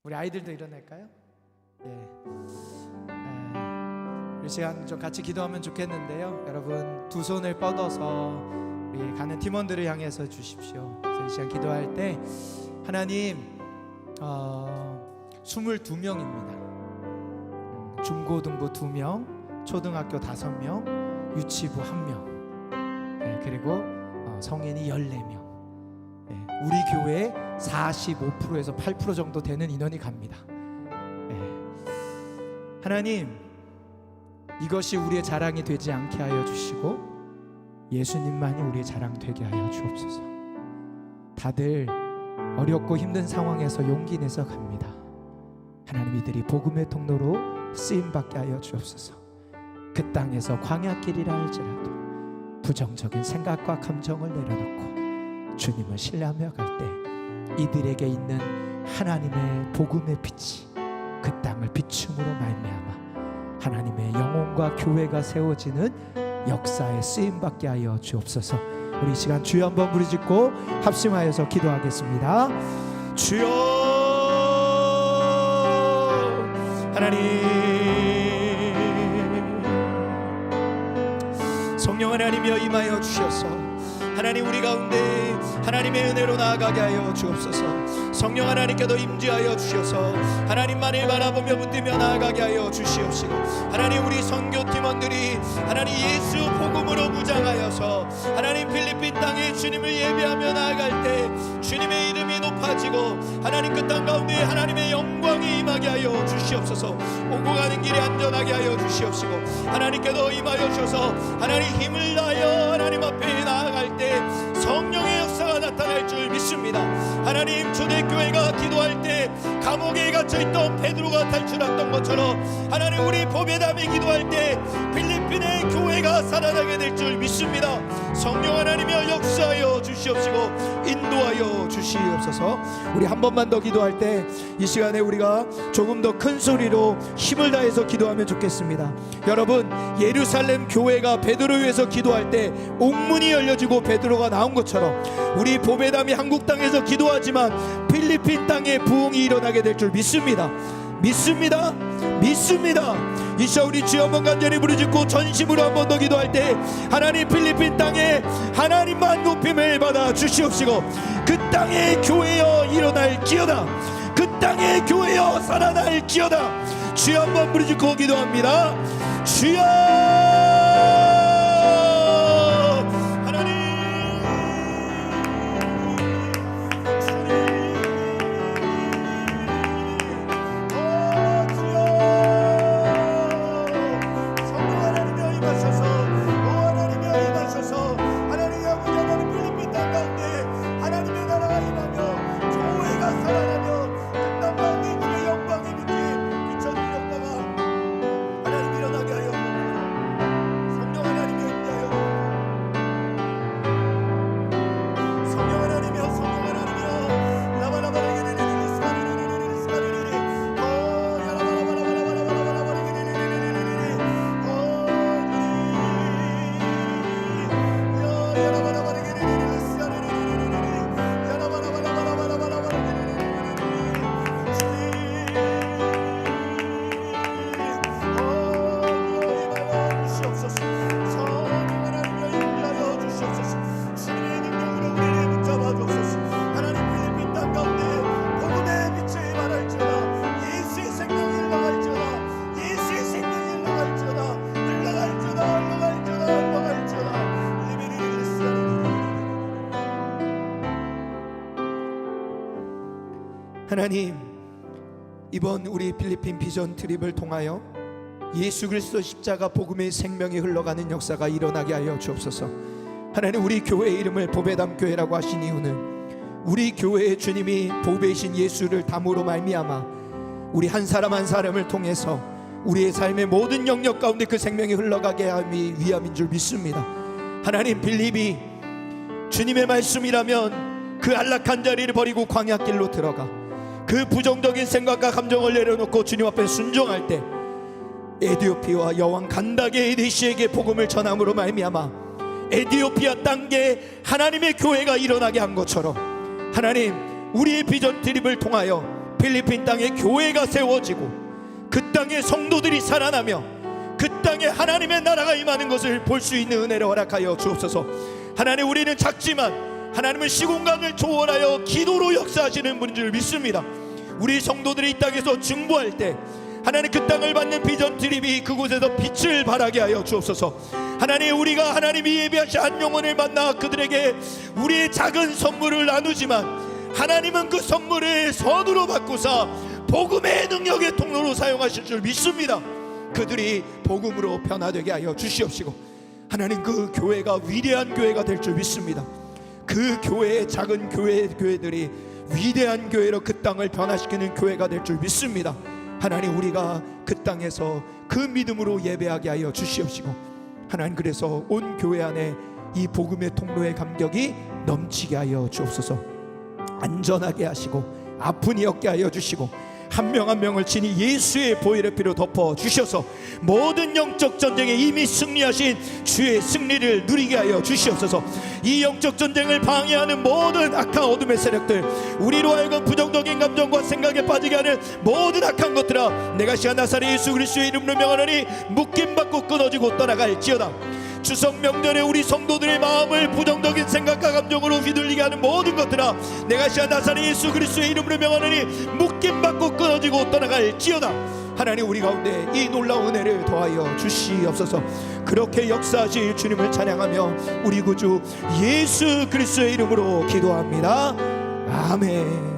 우리 아이들도 일어날까요? 예, 우리 시간 좀 같이 기도하면 좋겠는데요. 여러분 두 손을 뻗어서 우리 가는 팀원들을 향해서 주십시오. 그래서 이 시간 기도할 때 하나님 22명입니다. 중고등부 2명, 초등학교 5명, 유치부 1명, 그리고 성인이 14명. 우리 교회 45%에서 8% 정도 되는 인원이 갑니다. 하나님, 이것이 우리의 자랑이 되지 않게 하여 주시고 예수님만이 우리의 자랑 되게 하여 주옵소서. 다들 어렵고 힘든 상황에서 용기 내서 갑니다. 하나님, 이들이 복음의 통로로 쓰임받게 하여 주옵소서. 그 땅에서 광야길이라 할지라도 부정적인 생각과 감정을 내려놓고 주님을 신뢰하며 갈 때 이들에게 있는 하나님의 복음의 빛이 그 땅을 비춤으로 말미암아 하나님의 영혼과 교회가 세워지는 역사에 쓰임받게 하여 주옵소서. 우리 이 시간 주여 한번 부르짖고 합심하여서 기도하겠습니다. 주여, 하나님, 성령 하나님이여 임하여 주셔서 하나님 우리 가운데 하나님의 은혜로 나아가게 하여 주옵소서. 성령 하나님께도 임재하여 주셔서 하나님만을 바라보며 붙들며 나아가게 하여 주시옵시고, 하나님 우리 선교팀원들이 하나님 예수 복음으로 무장하여서 하나님 필리핀 땅에 주님을 예배하며 나아갈 때 주님의 이름이 높아지고 하나님 그 땅 가운데 하나님의 영광이 임하게 하여 주시옵소서. 오고 가는 길에 안전하게 하여 주시옵시고 하나님께도 임하여 주셔서 하나님 힘을 다하여 하나님 앞에 나아갈 때 성령의 역사가 나타날 줄 믿습니다. 하나님 초대교회가 기도할 때 감옥에 갇혀있던 베드로가 탈출했던 것처럼 하나님 우리 보배담이 기도할 때 필리핀의 교회가 살아나게 될 줄 믿습니다. 성령 하나님이여 역사하여 주시옵시고 인도하여 주시옵소서. 우리 한 번만 더 기도할 때 이 시간에 우리가 조금 더 큰 소리로 힘을 다해서 기도하면 좋겠습니다. 여러분, 예루살렘 교회가 베드로 위해서 기도할 때 옥문이 열려지고 베드로가 나온 것처럼 우리 보배담이 한국 땅에서 기도하지만 필리핀 땅에 부흥이 일어나게 될 줄 믿습니다. 믿습니다. 믿습니다. 이 시간 우리 주여 한번 간절히 부르짖고 전심으로 한 번 더 기도할 때 하나님 필리핀 땅에 하나님만 높임을 받아 주시옵시고 그 땅의 교회여 일어날지어다. 그 땅의 교회여 살아날지어다. 주여 한번 부르짖고 기도합니다. 주여, 하나님, 이번 우리 필리핀 비전 트립을 통하여 예수 그리스도 십자가 복음의 생명이 흘러가는 역사가 일어나게 하여 주옵소서. 하나님, 우리 교회의 이름을 보배담 교회라고 하신 이유는 우리 교회의 주님이 보배이신 예수를 담으로 말미암아 우리 한 사람 한 사람을 통해서 우리의 삶의 모든 영역 가운데 그 생명이 흘러가게 하기 위함인 줄 믿습니다. 하나님, 빌립이 주님의 말씀이라면 그 안락한 자리를 버리고 광야길로 들어가 그 부정적인 생각과 감정을 내려놓고 주님 앞에 순종할 때 에디오피와 여왕 간다게 에디시에게 복음을 전함으로 말미암아 에티오피아 땅에 하나님의 교회가 일어나게 한 것처럼 하나님, 우리의 비전 트립을 통하여 필리핀 땅에 교회가 세워지고 그 땅에 성도들이 살아나며 그 땅에 하나님의 나라가 임하는 것을 볼 수 있는 은혜를 허락하여 주옵소서. 하나님, 우리는 작지만 하나님은 시공간을 초월하여 기도로 역사하시는 분인 줄 믿습니다. 우리 성도들이 이 땅에서 중보할 때 하나님, 그 땅을 받는 비전 트립이 그곳에서 빛을 발하게 하여 주옵소서. 하나님, 우리가 하나님이 예비하신 한 영혼을 만나 그들에게 우리의 작은 선물을 나누지만 하나님은 그 선물을 선으로 바꾸사 복음의 능력의 통로로 사용하실 줄 믿습니다. 그들이 복음으로 변화되게 하여 주시옵시고 하나님, 그 교회가 위대한 교회가 될 줄 믿습니다. 그 교회의 작은 교회들이 위대한 교회로 그 땅을 변화시키는 교회가 될 줄 믿습니다. 하나님, 우리가 그 땅에서 그 믿음으로 예배하게 하여 주시옵시고 하나님, 그래서 온 교회 안에 이 복음의 통로의 감격이 넘치게 하여 주옵소서. 안전하게 하시고 아픈 이 없게 하여 주시고 한 명 한 명을 친히 예수의 보혈의 피로 덮어 주셔서 모든 영적 전쟁에 이미 승리하신 주의 승리를 누리게 하여 주시옵소서. 이 영적 전쟁을 방해하는 모든 악한 어둠의 세력들, 우리로 하여금 부정적인 감정과 생각에 빠지게 하는 모든 악한 것들아, 내가 시간 나사렛 예수 그리스도의 이름으로 명하노니 묶임받고 끊어지고 떠나갈지어다. 추석 명절에 우리 성도들의 마음을 부정적인 생각과 감정으로 휘둘리게 하는 모든 것들아, 내가 시간 나사렛 예수 그리스도의 이름으로 명하노니 묶임받고 끊어지고 떠나갈지어다. 하나님, 우리 가운데 이 놀라운 은혜를 더하여 주시옵소서. 그렇게 역사하실 주님을 찬양하며 우리 구주 예수 그리스도의 이름으로 기도합니다. 아멘.